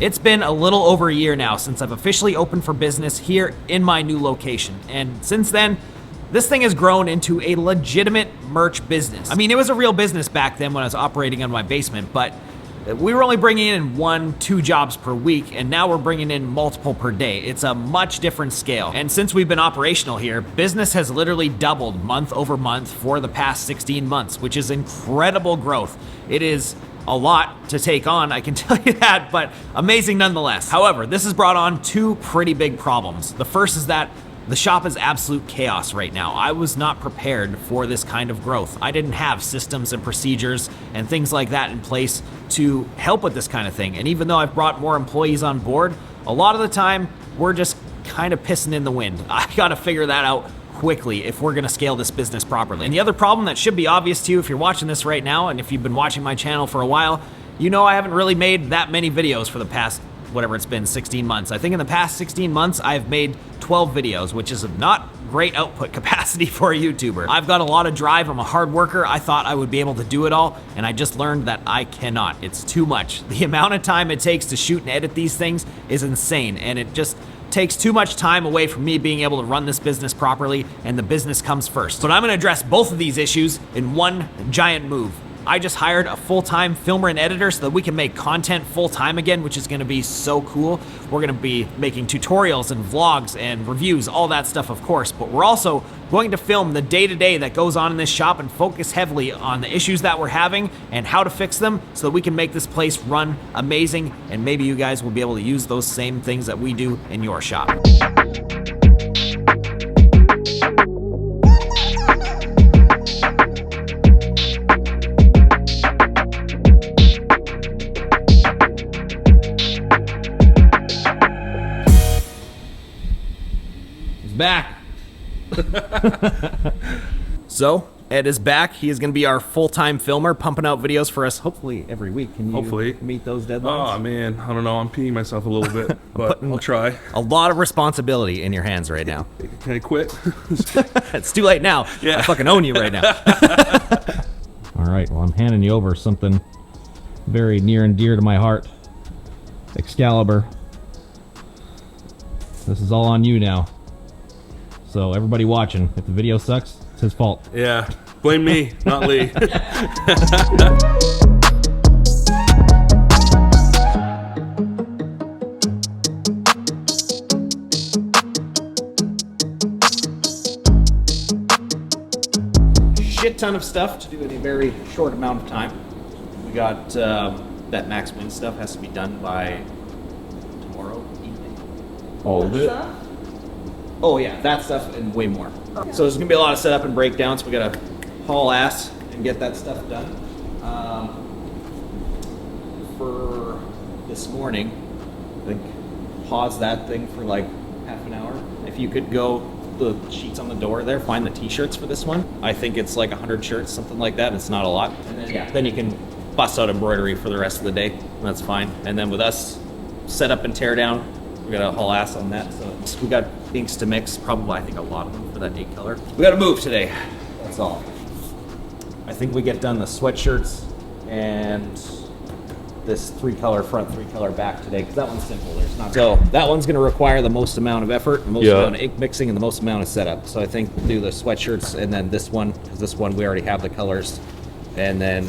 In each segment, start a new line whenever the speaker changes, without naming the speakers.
It's been a little over a year now since I've officially opened for business here in my new location, and since then, this thing has grown into a legitimate merch business. I mean, it was a real business back then when I was operating in my basement, but we were only bringing in 1-2 jobs per week, and now we're bringing in multiple per day. It's a much different scale. And since we've been operational here, business has literally doubled month over month for the past 16 months, which is incredible growth. It is a lot to take on, I can tell you that, but amazing nonetheless. However, this has brought on 2 pretty big problems. The first is that the shop is absolute chaos right now. I was not prepared for this kind of growth. I didn't have systems and procedures and things like that in place to help with this kind of thing. And even though I've brought more employees on board, a lot of the time we're just kind of pissing in the wind. I gotta figure that out quickly if we're gonna scale this business properly. And the other problem that should be obvious to you if you're watching this right now, and if you've been watching my channel for a while, you know I haven't really made that many videos for the past whatever it's been, 16 months. I think in the past 16 months, I've made 12 videos, which is not great output capacity for a YouTuber. I've got a lot of drive, I'm a hard worker. I thought I would be able to do it all, and I just learned that I cannot. It's too much. The amount of time it takes to shoot and edit these things is insane, and it just takes too much time away from me being able to run this business properly, and the business comes first. But I'm gonna address both of these issues in one giant move. I just hired a full-time filmer and editor so that we can make content full-time again, which is gonna be so cool. We're gonna be making tutorials and vlogs and reviews, all that stuff, of course, but we're also going to film the day-to-day that goes on in this shop and focus heavily on the issues that we're having and how to fix them so that we can make this place run amazing, and maybe you guys will be able to use those same things that we do in your shop. Back. So Ed is back. He is going to be our full-time filmer, pumping out videos for us hopefully every week. Can you meet those deadlines?
Oh man, I don't know, I'm peeing myself a little bit, but I'll try.
A lot of responsibility in your hands right now.
Can I quit?
It's too late now. Yeah. I fucking own you right now.
All right, well, I'm handing you over something very near and dear to my heart. Excalibur. This is all on you now. So everybody watching, if the video sucks, it's his fault.
Yeah, blame me, not Lee.
Shit ton of stuff to do in a very short amount of time. We got that max win stuff has to be done by tomorrow evening.
All of it?
Oh yeah, that stuff and way more. Okay. So there's gonna be a lot of setup and breakdowns. We gotta haul ass and get that stuff done. For this morning, I think pause that thing for like half an hour. If you could go the sheets on the door there, find the t-shirts for this one. I think it's like 100 shirts, something like that. It's not a lot. And then, then you can bust out embroidery for the rest of the day. That's fine. And then with us, set up and tear down. We got a haul ass on that. So we got inks to mix, probably I think a lot of them for that 8 color. We gotta move today, that's all. I think we get done the sweatshirts and this 3-color front, 3-color back today, because that one's simple. There's not. So that one's gonna require the most amount of effort, the most amount of ink mixing, and the most amount of setup. So I think we'll do the sweatshirts and then this one, because this one we already have the colors. And then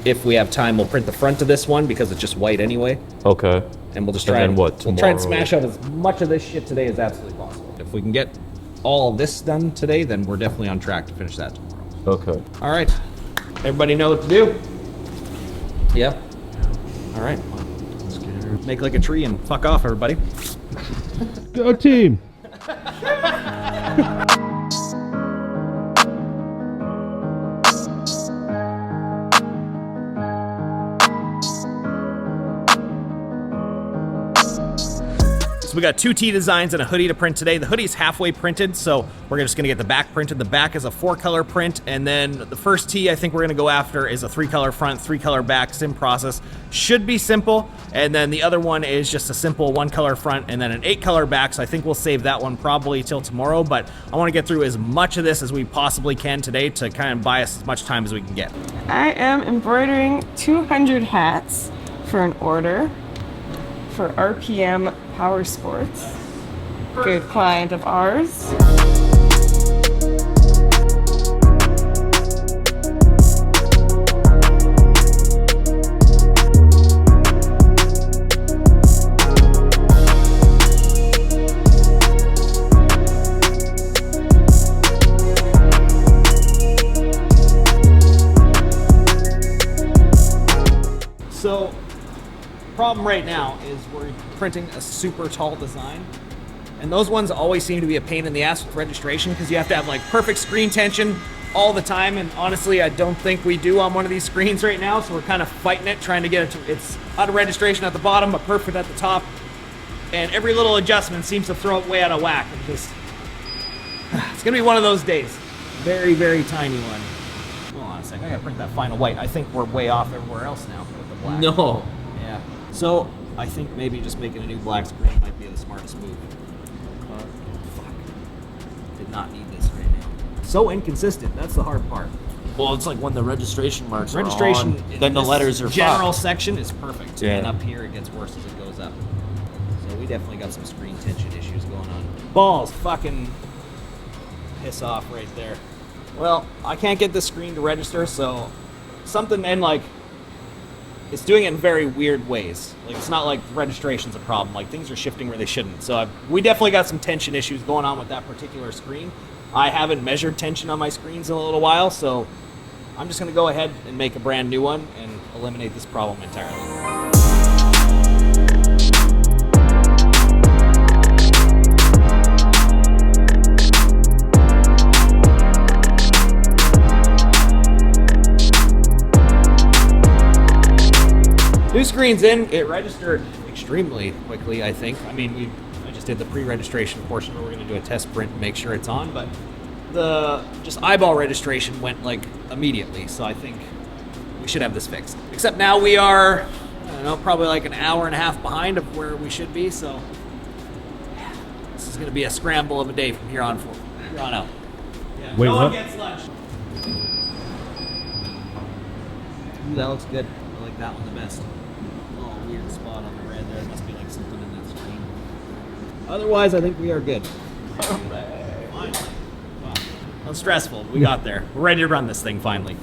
if we have time, we'll print the front of this one because it's just white anyway.
Okay.
And we'll just try we'll try and smash out as much of this shit today as absolutely possible. If we can get all this done today, then we're definitely on track to finish that tomorrow.
Okay.
All right. Everybody know what to do? Yep. All right. Make like a tree and fuck off, everybody.
Go team!
So we got 2 tee designs and a hoodie to print today. The hoodie's halfway printed, so we're just gonna get the back printed. The back is a 4-color print, and then the first tee I think we're gonna go after is a 3-color front, 3-color back, same process. Should be simple, and then the other one is just a simple 1-color front and then an 8-color back, so I think we'll save that one probably till tomorrow, but I wanna get through as much of this as we possibly can today to kind of buy us as much time as we can get.
I am embroidering 200 hats for an order.
for RPM Power Sports. Good client of ours.
So, problem right now is we're printing a super tall design, and those ones always seem to be a pain in the ass with registration because you have to have like perfect screen tension all the time, and honestly I don't think we do on one of these screens right now, so we're kind of fighting it, trying to get it to, it's out of registration at the bottom but perfect at the top, and every little adjustment seems to throw it way out of whack. And just it's gonna be one of those days. Very, very tiny one. Hold on a second, I gotta print that final white. I think we're way off everywhere else now with the black.
No.
Yeah. So I think maybe just making a new black screen might be the smartest move. Fuck. Did not need this right now. So inconsistent. That's the hard part.
Well, it's like when the registration marks
Registration.
are on,
in
then the
this
letters are
general
fucked.
section is perfect.
Yeah.
And up here it gets worse as it goes up. So we definitely got some screen tension issues going on. Balls fucking piss off right there. Well, I can't get the screen to register, so something, and like it's doing it in very weird ways. Like it's not like registration's a problem. Like things are shifting where they shouldn't. So we definitely got some tension issues going on with that particular screen. I haven't measured tension on my screens in a little while, so I'm just going to go ahead and make a brand new one and eliminate this problem entirely. New screen's in. It registered extremely quickly, I think. I mean, I just did the pre-registration portion where we're going to do a test print and make sure it's on, but the just eyeball registration went like immediately, so I think we should have this fixed. Except now we are, I don't know, probably like an hour and a half behind of where we should be, so this is going to be a scramble of a day from here on out. Yeah,
Wait,
no one
what?
gets lunch. Ooh, that looks good. I like that one the best. Oh, weird spot on the red there. Must be like something in that screen. Otherwise, I think we are good. Finally. Wow. That was stressful. We got there. We're ready to run this thing finally.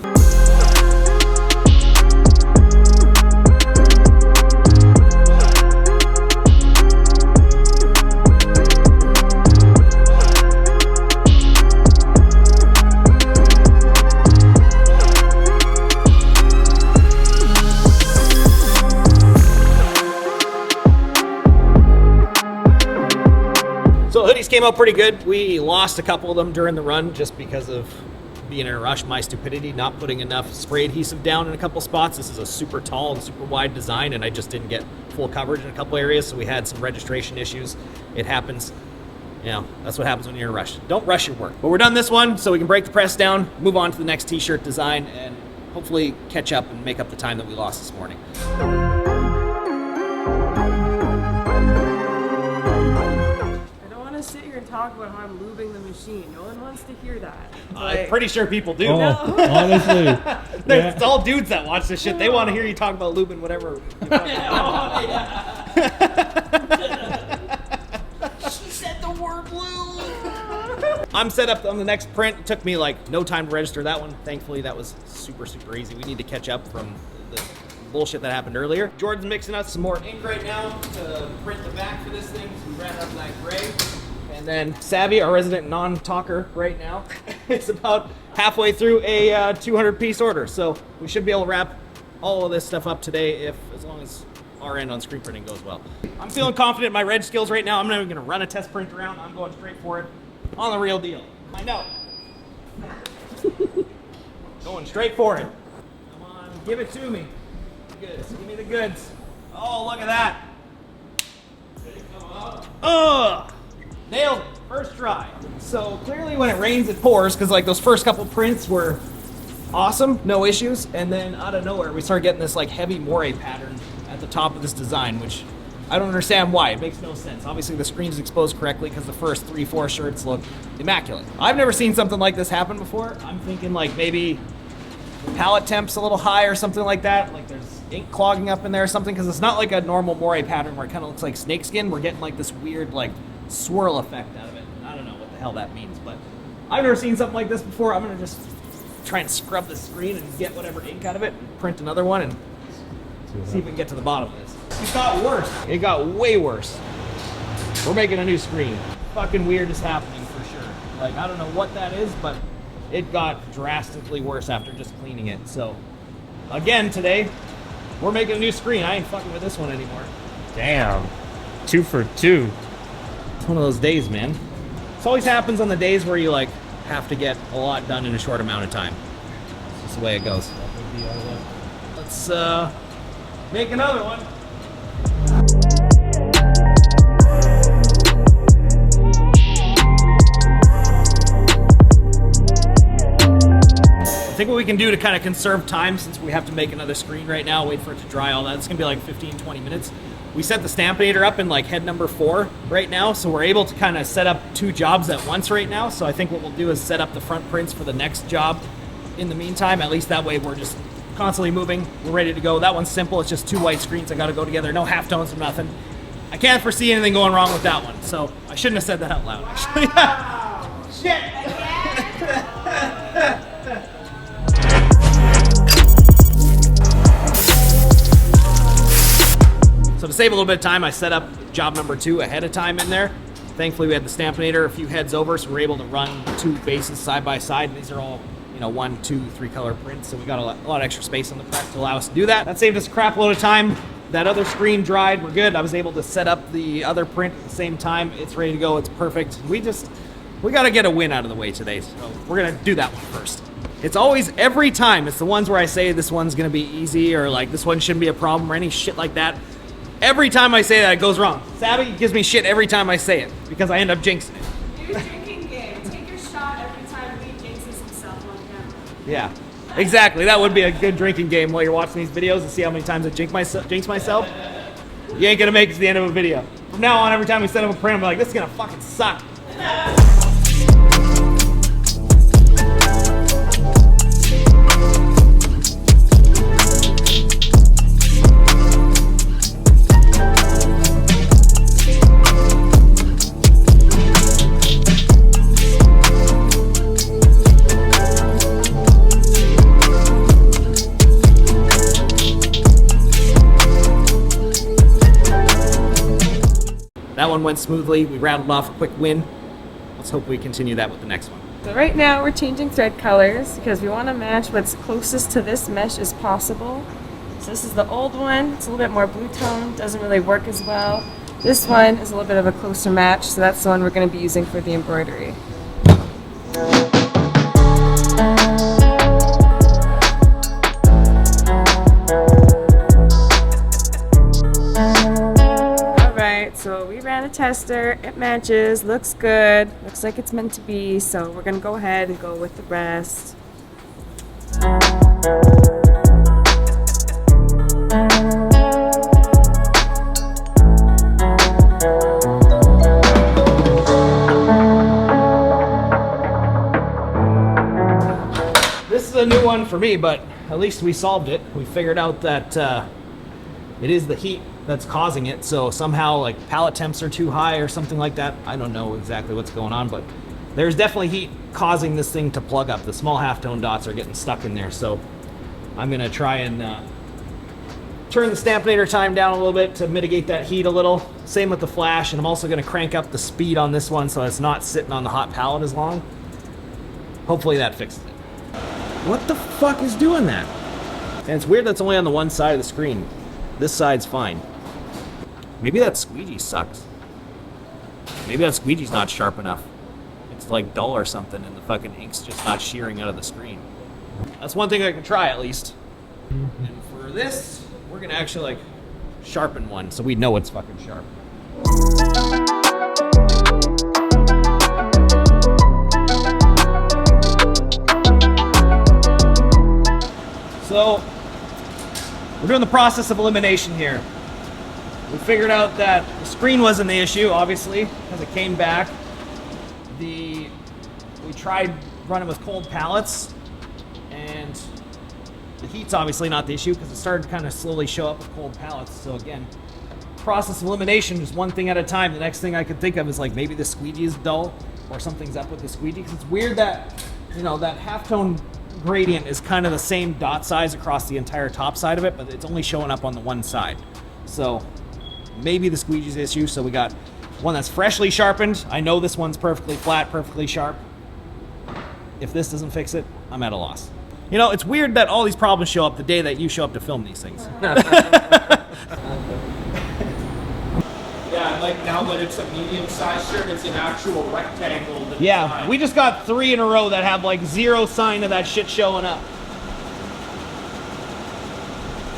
So hoodies came out pretty good. We lost a couple of them during the run just because of being in a rush, my stupidity, not putting enough spray adhesive down in a couple spots. This is a super tall and super wide design, and I just didn't get full coverage in a couple areas, so we had some registration issues. It happens. You know, that's what happens when you're in a rush. Don't rush your work. But we're done this one, so we can break the press down, move on to the next t-shirt design, and hopefully catch up and make up the time that we lost this morning.
Sit here and talk about how I'm lubing the machine. No one wants to hear that.
I'm pretty sure people do.
Oh, honestly.
It's all dudes that watch this shit. They want to hear you talk about lubing whatever. She said the word lube. I'm set up on the next print. It took me like no time to register that one. Thankfully, that was super, super easy. We need to catch up from the bullshit that happened earlier. Jordan's mixing us some more ink right now to print the back for this thing. So we ran up that gray. And then Savvy, our resident non-talker right now, is about halfway through a 200-piece order. So we should be able to wrap all of this stuff up today as long as our end on screen printing goes well. I'm feeling confident in my reg skills right now. I'm not even going to run a test print around. I'm going straight for it on the real deal. Find out. Going straight for it. Come on, give it to me. Goods. Give me the goods. Oh, look at that. Ugh. Nailed it. First try. So clearly when it rains, it pours, because like those first couple prints were awesome, no issues, and then out of nowhere we start getting this like heavy moire pattern at the top of this design, which I don't understand why. It makes no sense. Obviously the screen's exposed correctly because the first 3-4 shirts look immaculate. I've never seen something like this happen before. I'm thinking like maybe pallet temp's a little high or something like that. Like there's ink clogging up in there or something, because it's not like a normal moire pattern where it kind of looks like snakeskin. We're getting like this weird like swirl effect out of it. I don't know what the hell that means, but I've never seen something like this before. I'm gonna just try and scrub the screen and get whatever ink out of it and print another one and see if we can get to the bottom of this. It got worse. It got way worse. We're making a new screen. Fucking weird is happening for sure. Like, I don't know what that is, but it got drastically worse after just cleaning it. So, again, today, we're making a new screen. I ain't fucking with this one anymore.
Damn. 2 for 2.
It's one of those days, man. This always happens on the days where you, like, have to get a lot done in a short amount of time. It's just the way it goes. Let's, make another one. I think what we can do to kind of conserve time, since we have to make another screen right now, wait for it to dry, all that, it's gonna be like 15-20 minutes. We set the Stampinator up in like head number 4 right now, so we're able to kind of set up 2 jobs at once right now. So I think what we'll do is set up the front prints for the next job in the meantime. At least that way we're just constantly moving, we're ready to go. That one's simple, it's just 2 white screens that gotta go together, no halftones or nothing. I can't foresee anything going wrong with that one, so I shouldn't have said that out loud, actually. Wow. Shit! So to save a little bit of time, I set up job number 2 ahead of time in there. Thankfully, we had the Stampinator a few heads over, so we're able to run 2 bases side by side. These are all, 1, 2, 3 color prints, so we got a lot of extra space on the press to allow us to do that. That saved us a crap load of time. That other screen dried, we're good. I was able to set up the other print at the same time. It's ready to go, it's perfect. We gotta get a win out of the way today, so we're gonna do that one first. It's always, every time, it's the ones where I say this one's gonna be easy, or like this one shouldn't be a problem, or any shit like that. Every time I say that, it goes wrong. Savvy gives me shit every time I say it, because I end up jinxing it.
New drinking game. Take your shot every time Lee jinxes himself on camera.
Yeah, exactly. That would be a good drinking game while you're watching these videos and see how many times I jinx myself. You ain't gonna make it to the end of a video. From now on, every time we set up a print, I'm like, this is gonna fucking suck. That one went smoothly. We rattled off a quick win. Let's hope we continue that with the next one.
So right now we're changing thread colors because we want to match what's closest to this mesh as possible. So this is the old one. It's a little bit more blue tone. Doesn't really work as well. This one is a little bit of a closer match, so that's the one we're going to be using for the embroidery. So we ran a tester, it matches, looks good, looks like it's meant to be, so we're gonna go ahead and go with the rest.
This is a new one for me, but at least we solved it. We figured out that it is the heat that's causing it, so somehow like pallet temps are too high or something like that. I don't know exactly what's going on, but there's definitely heat causing this thing to plug up. The small halftone dots are getting stuck in there, so I'm gonna try and turn the Stampinator time down a little bit to mitigate that heat a little. Same with the flash, and I'm also gonna crank up the speed on this one so it's not sitting on the hot pallet as long. Hopefully that fixes it. What the fuck is doing that? And it's weird that's only on the one side of the screen. This side's fine. Maybe that squeegee sucks. Maybe that squeegee's not sharp enough. It's like dull or something and the fucking ink's just not shearing out of the screen. That's one thing I can try at least. And for this, we're gonna actually like sharpen one so we know it's fucking sharp. So, we're doing the process of elimination here. We figured out that the screen wasn't the issue, obviously, because it came back. We tried running with cold pallets, and The heat's obviously not the issue because it started to kind of slowly show up with cold pallets. So again, process of elimination is one thing at a time. The next thing I could think of is like maybe the squeegee is dull or something's up with the squeegee, because it's weird that, you know, that halftone gradient is kind of the same dot size across the entire top side of it, but it's only showing up on the one side. So maybe the squeegee's issue. So we got one that's freshly sharpened. I know this one's perfectly flat, perfectly sharp. If this doesn't fix it, I'm at a loss. You know, it's weird that all these problems show up the day that you show up to film these things.
Yeah, like now that it's a medium-sized shirt, it's an actual rectangle.
Yeah, we just got 3 in a row that have like 0 sign of that shit showing up.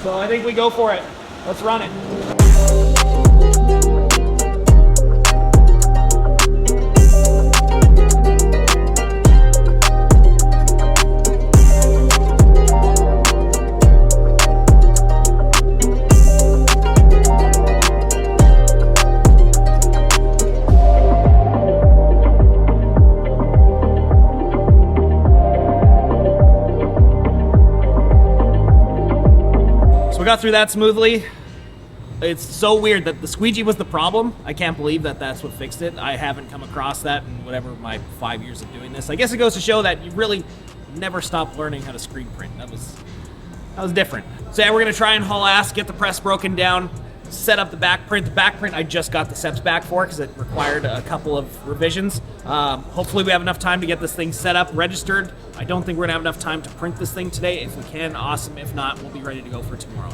So I think we go for it. Let's run it. Got through that smoothly. It's so weird that the squeegee was the problem. I can't believe that that's what fixed it. I haven't come across that in whatever my 5 years of doing this. I guess it goes to show that you really never stop learning how to screen print. That was different. So yeah, we're gonna try and haul ass, get the press broken down, set up the back print. The back print I just got the steps back for because it required a couple of revisions. Hopefully we have enough time to get this thing set up, registered. I don't think we're gonna have enough time to print this thing today. If we can, awesome. If not, we'll be ready to go for tomorrow.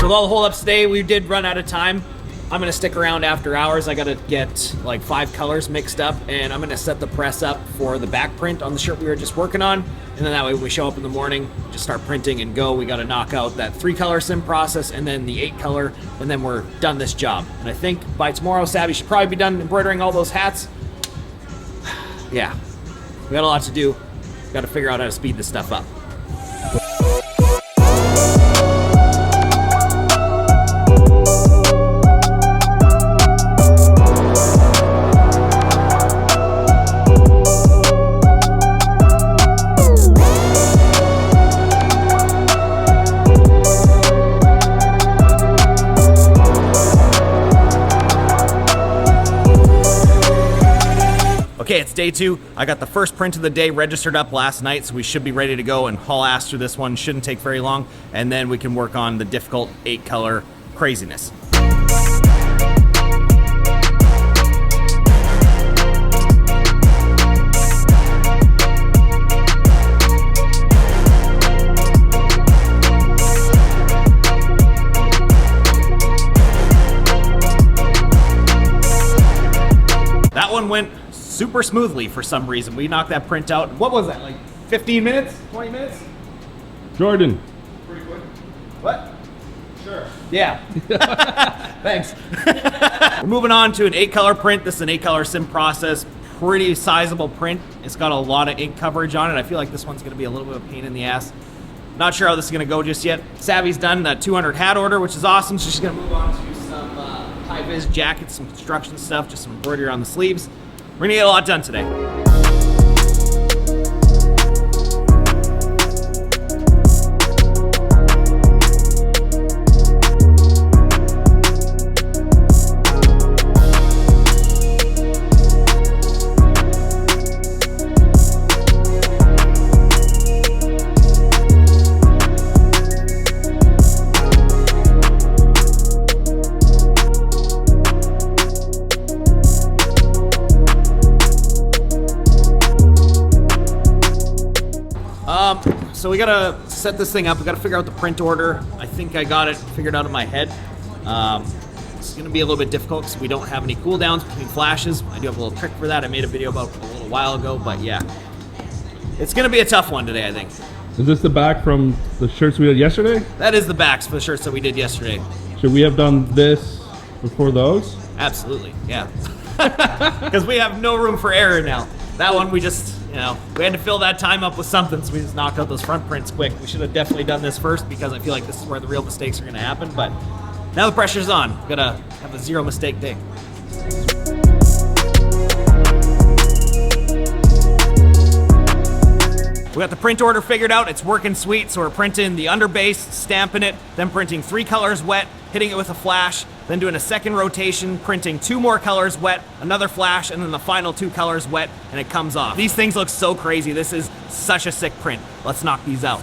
With all the holdups today, we did run out of time. I'm gonna stick around after hours. I gotta get like 5 colors mixed up, and I'm gonna set the press up for the back print on the shirt we were just working on. And then that way when we show up in the morning, just start printing and go. We gotta knock out that 3 color sim process and then the 8 color, and then we're done this job. And I think by tomorrow, Savvy should probably be done embroidering all those hats. Yeah, we got a lot to do. Gotta figure out how to speed this stuff up. Okay, it's day 2. I got the first print of the day registered up last night, so we should be ready to go and haul ass through this one. Shouldn't take very long, and then we can work on the difficult 8 color craziness. That one went super smoothly for some reason. We knocked that print out. What was that, like 15 minutes? 20 minutes?
Jordan.
Pretty quick.
What?
Sure.
Yeah. Thanks. We're moving on to an 8 color print. This is an 8 color sim process. Pretty sizable print. It's got a lot of ink coverage on it. I feel like this one's gonna be a little bit of a pain in the ass. Not sure how this is gonna go just yet. Savvy's done that 200 hat order, which is awesome. So she's gonna move on to some high-vis jackets, some construction stuff, just some embroidery on the sleeves. We're gonna get a lot done today. So we gotta set this thing up. We gotta figure out the print order. I think I got it figured out in my head. It's gonna be a little bit difficult because we don't have any cooldowns between flashes. I do have a little trick for that. I made a video about it a little while ago, but yeah. It's gonna be a tough one today, I think.
Is this the back from the shirts we did yesterday?
That is the backs for the shirts that we did yesterday.
Should we have done this before those?
Absolutely, yeah. Because we have no room for error now. That one we just, you know, we had to fill that time up with something, so we just knocked out those front prints quick. We should have definitely done this first because I feel like this is where the real mistakes are going to happen, but now the pressure's on. Gotta have a zero mistake day. We got the print order figured out. It's working sweet. So we're printing the underbase, stamping it, then printing 3 colors wet, hitting it with a flash, then doing a second rotation, printing 2 more colors wet, another flash, and then the final 2 colors wet, and it comes off. These things look so crazy. This is such a sick print. Let's knock these out.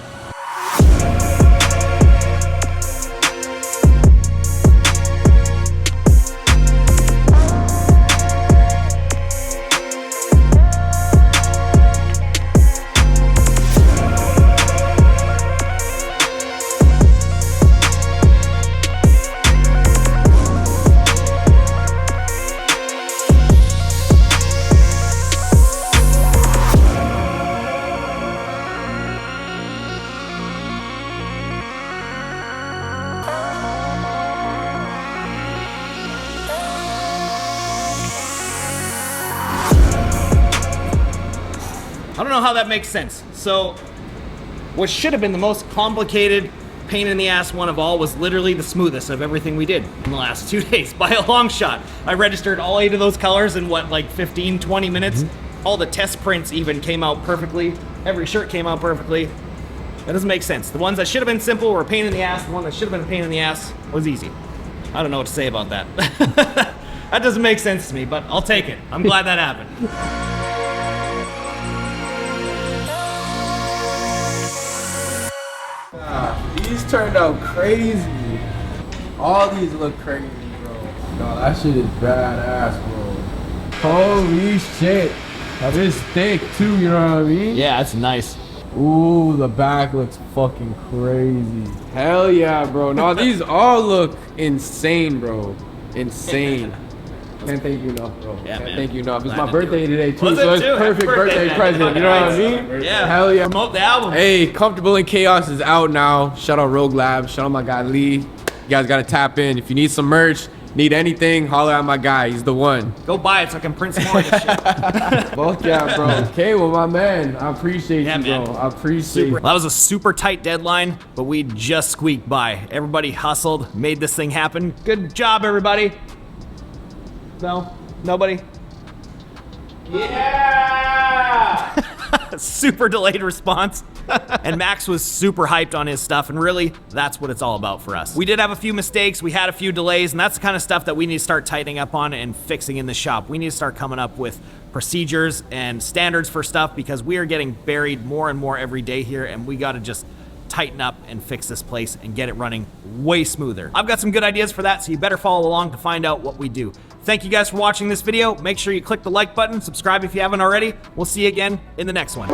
I don't know how that makes sense. So what should have been the most complicated pain in the ass one of all was literally the smoothest of everything we did in the last 2 days by a long shot. I registered all 8 of those colors in what, like 15, 20 minutes? All the test prints even came out perfectly. Every shirt came out perfectly. That doesn't make sense. The ones that should have been simple were a pain in the ass. The one that should have been a pain in the ass was easy. I don't know what to say about that. That doesn't make sense to me, but I'll take it. I'm glad that happened.
These turned out crazy. All these look crazy, bro. No, that shit is badass, bro. Holy shit. That is thick too, you know what I mean?
Yeah, that's nice.
Ooh, the back looks fucking crazy. Hell yeah, bro. No, these all look insane, bro. Insane. Can't thank you enough, bro.
Yeah,
Can't
man.
thank you enough. It's
Glad
my
to do
birthday
it.
today too,
Was it
so it's
too?
perfect
Happy
birthday
man.
present. You know what I
Nice.
mean?
Yeah.
Hell yeah.
Promote the album.
Hey, Comfortable in Chaos is out now. Shout out Rogue Lab. Shout out my guy Lee. You guys gotta tap in. If you need some merch, need anything, holler at my guy. He's the one.
Go buy it so I can print some more of this shit.
Fuck yeah, bro. Okay, well, my man. I appreciate
Yeah,
you,
man.
bro. I appreciate you.
Well, that was a super tight deadline, but we just squeaked by. Everybody hustled, made this thing happen. Good job, everybody. No? Nobody? Yeah! Super delayed response. And Max was super hyped on his stuff, and really, that's what it's all about for us. We did have a few mistakes, we had a few delays, and that's the kind of stuff that we need to start tightening up on and fixing in the shop. We need to start coming up with procedures and standards for stuff because we are getting buried more and more every day here, and we gotta just tighten up and fix this place and get it running way smoother. I've got some good ideas for that, so you better follow along to find out what we do. Thank you guys for watching this video. Make sure you click the like button, subscribe if you haven't already. We'll see you again in the next one.